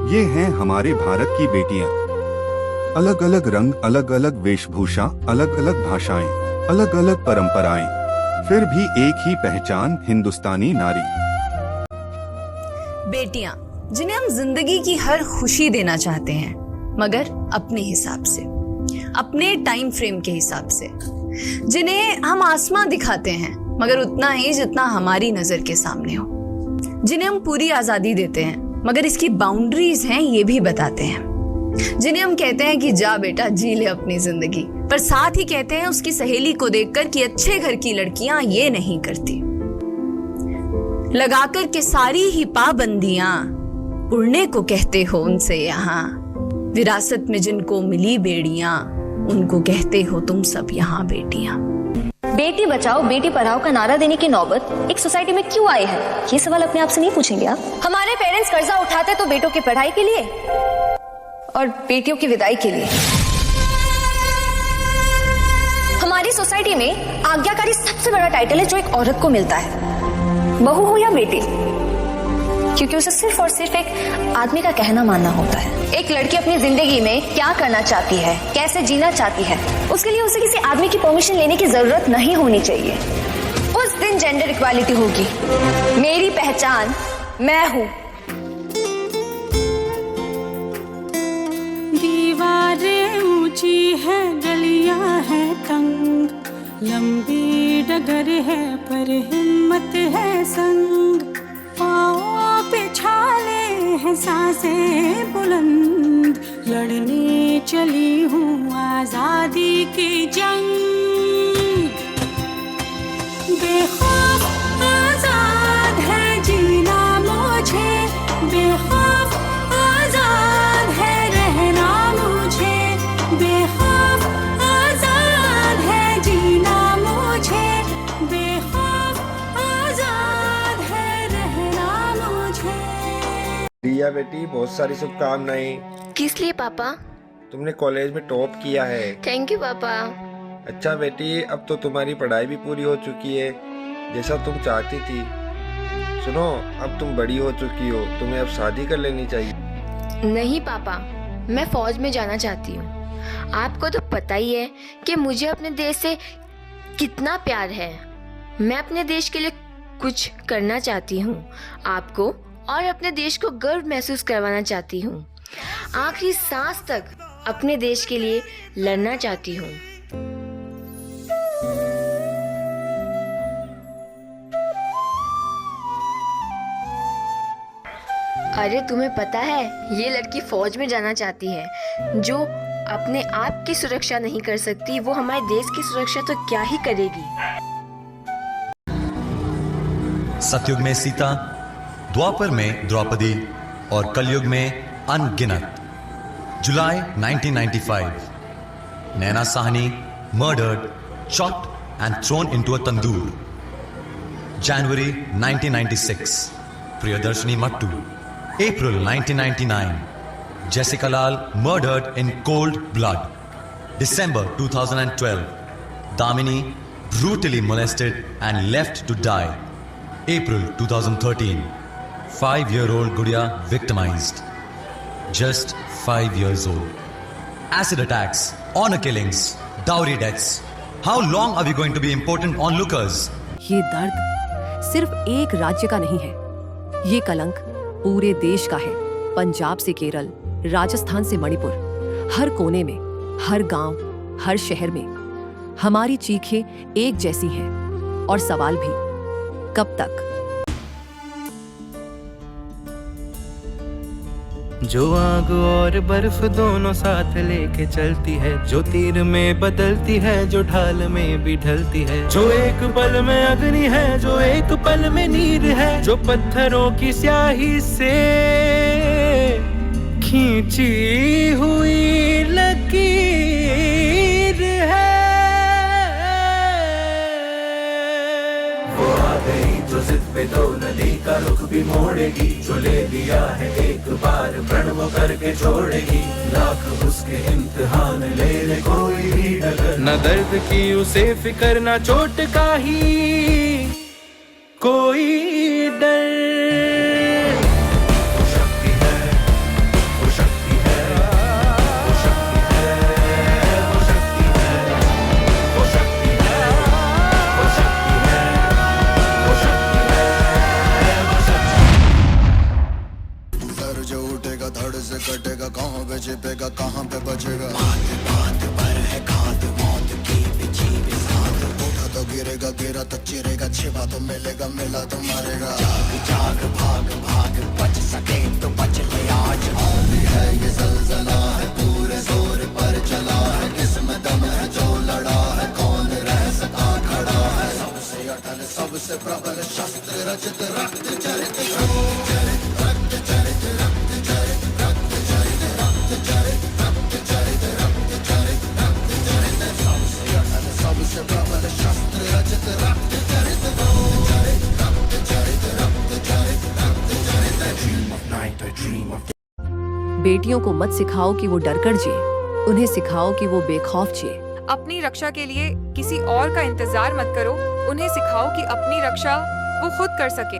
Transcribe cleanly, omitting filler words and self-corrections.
ये हैं हमारे भारत की बेटियां। अलग अलग रंग, अलग अलग वेशभूषा, अलग अलग भाषाएं, अलग अलग परंपराएं, फिर भी एक ही पहचान, हिंदुस्तानी नारी। बेटियां जिन्हें हम जिंदगी की हर खुशी देना चाहते हैं, मगर अपने हिसाब से, अपने टाइम फ्रेम के हिसाब से। जिन्हें हम आसमां दिखाते हैं, मगर उतना ही जितना हमारी नजर के सामने हो। जिन्हें हम पूरी आजादी देते हैं, मगर इसकी बाउंड्रीज हैं ये भी बताते हैं। जिन्हें हम कहते हैं कि जा बेटा जी ले अपनी जिंदगी, पर साथ ही कहते हैं उसकी सहेली को देखकर कि अच्छे घर की लड़कियां ये नहीं करती। लगाकर के सारी ही पाबंदियां, उड़ने को कहते हो उनसे यहाँ। विरासत में जिनको मिली बेड़ियां, उनको कहते हो तुम सब यहाँ बेटियां। बेटी बचाओ बेटी पढ़ाओ का नारा देने की नौबत एक सोसाइटी में क्यों आई है? ये सवाल अपने आप से नहीं पूछेंगे आप? हमारे पेरेंट्स कर्जा उठाते तो बेटों की पढ़ाई के लिए और बेटियों की विदाई के लिए। हमारी सोसाइटी में आज्ञाकारी सबसे बड़ा टाइटल है जो एक औरत को मिलता है, बहू हो या बेटी, क्योंकि उसे सिर्फ और सिर्फ एक आदमी का कहना मानना होता है। एक लड़की अपनी जिंदगी में क्या करना चाहती है, कैसे जीना चाहती है, उसके लिए उसे किसी आदमी की परमिशन लेने की जरूरत नहीं होनी चाहिए। उस दिन जेंडर इक्वालिटी होगी। मेरी पहचान मैं हूँ। दीवारें ऊंची है, गलियां है तंग, लंबी डगर है पर हिम्मत है संग। पाँव पे छाले हैं सांसें बुलंद, लड़ने चली हूँ आजादी की जंग। बेखौफ आजाद है जीना मुझे, बेखौफ आजाद है रहना मुझे, बेखौफ आजाद है जीना मुझे, बेखौफ आजाद है रहना मुझे। रिया बेटी, बहुत सारी शुभकामनाएं। किस लिए पापा? तुमने कॉलेज में टॉप किया है। थैंक यू पापा। अच्छा बेटी, अब तो तुम्हारी पढ़ाई भी पूरी हो चुकी है, जैसा तुम चाहती थी। सुनो, अब तुम बड़ी हो चुकी हो, तुम्हें अब शादी कर लेनी चाहिए। नहीं पापा, मैं फौज में जाना चाहती हूँ। आपको तो पता ही है कि मुझे अपने देश से कितना प्यार है। मैं अपने देश के लिए कुछ करना चाहती हूँ। आपको और अपने देश को गर्व महसूस करवाना चाहती हूँ। आखिरी सांस तक अपने देश के लिए लड़ना चाहती हूँ। अरे तुम्हें पता है, ये लड़की फौज में जाना चाहती है। जो अपने आप की सुरक्षा नहीं कर सकती, वो हमारे देश की सुरक्षा तो क्या ही करेगी। सतयुग में सीता, द्वापर में द्रौपदी और कलयुग में अनगिनत। जुलाई 1995, नैना Sahni murdered, chopped and thrown into a tandoor. January 1996, Priyadarshini Mattu. April 1999, Jessica Lal murdered in cold blood. December 2012, Damini brutally molested and left to die. April 2013, 5-year-old Gudiya victimized. Just 5 years old. Acid attacks, honor killings, dowry deaths. How long are we going to be important onlookers? ये दर्द सिर्फ एक राज्य का नहीं है, ये कलंक पूरे देश का है। पंजाब से केरल, राजस्थान से मणिपुर, हर कोने में, हर गांव, हर शहर में हमारी चीखें एक जैसी हैं और सवाल भी, कब तक? जो आग और बर्फ दोनों साथ लेके चलती है, जो तीर में बदलती है, जो ढाल में भी ढलती है, जो एक पल में अग्नि है, जो एक पल में नीर है, जो पत्थरों की स्याही से खींची हुई लकीर है। वो आ गई जो जिद पे तो नदी का रुख भी मोड़ेगी, जो ले लिया है एक बार प्रण वो करके छोड़ेगी। लाख उसके इम्तिहान ले ले कोई भी डगर, न दर्द की उसे फिकर, न चोट का ही कोई डर। शक्ति है से कटेगा, कहाँ पे छिपेगा, कहाँ पे बचेगा। बात बात पर है खाद मौत की बिछी बिसात। उठा तो गिरेगा, गिरा तो चिरेगा, छिपा तो मिलेगा, मिला तो मारेगा। जाग जाग भाग भाग, बच सके तो बच ले आज। आंधी है ये ज़लज़ला है, पूरे जोर पर चला है। किसमें दम है जो लड़ा है, कौन रह सका खड़ा है। सबसे अटल सबसे प्रबल शस्त्र रचित, रक्त चरित रक्त चरित रक्त चरित रक्त चरित रक्त चरित रक्त चरित रक्त चरित रक्त चरित रक्त चरित। सबसे अटल सबसे प्रबल शस्त्र रचित, रक्त चरित रक्त चरित रक्त चरित रक्त चरित रक्त चरित। Dream of night, a dream of बेटियों को मत सिखाओ कि वो डरकर जिए, उन्हें सिखाओ कि वो बेखौफ जिए। अपनी रक्षा के लिए किसी और का इंतजार मत करो, उन्हें सिखाओ कि अपनी रक्षा वो खुद कर सके।